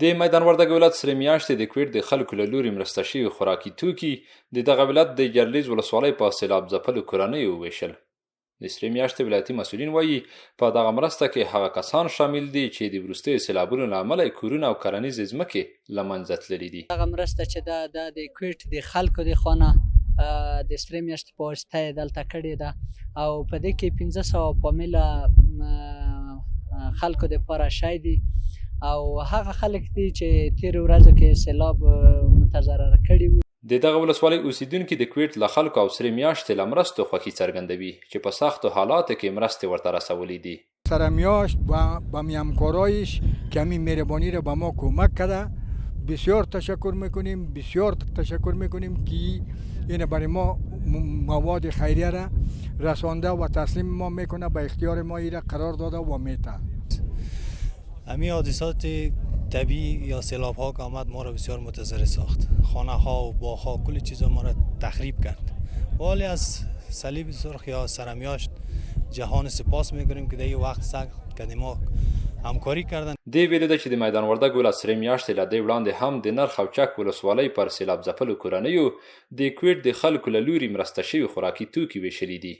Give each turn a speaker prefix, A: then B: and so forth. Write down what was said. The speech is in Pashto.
A: د میدان وردګ ولایت سره میاشتې د کویټ د خلکو له لوري مرسته شوي خوراکي توکي د دغه ولایت د جرلیز ولسوالۍ په سیلاب ځپلو کورنیو وویشل. د سره میاشتې ولایتي مسؤلین وایي په دغه مرسته کې هغه کسان شامل دي چې د وروستیو سیلابونو له امله کورونه او کرنیزې ځمکې له منځه تللي دي.
B: هغه مرسته چې د کویټ د خلکو د خونه د سره میاشتې په واسطه یې دلته کړې ده او په دې کې 1500 فامیله خلکو دپاره شی دي او هغه خلک دي چې تېرو ورځو کې سیلاب متضرره کړي وو.
A: د دغه ولسوالۍ اوسیدونکي د کویټ له خلکو او سره میاشتې له مرستو خوښي څرګندوي چې په سختو حالاتو کې مرستې ورته رسولي دي.
C: سره میاشت با همکارایش که همین مهربانی را به ما کمک کرده بسیار تشکر میکنیم که این برای ما مواد خیریه را رسانده و تسلیم ما میکنه، به اختیار ما ایره قرار داده و میته.
D: همین حادثات طبیعی یا سیلاب ها که آمد ما را بسیار متضرر ساخت. خانه ها و باغ ها کل چیزا ما را تخریب کرد. ولی از صلیب سرخ یا سرمیاشت جهان سپاس میکنیم که در این وقت سخت که ما همکاری کردن.
A: دی ویلي ده چې د میدان وردګ ولایت سره میاشتې له دې وړاندې هم د نرخ او چک ولسوالۍ پر سیلاب ځپلو کورنیو د کویټ د خلکو له لوري مرسته شوي خوراکي توکي ویشلي دي.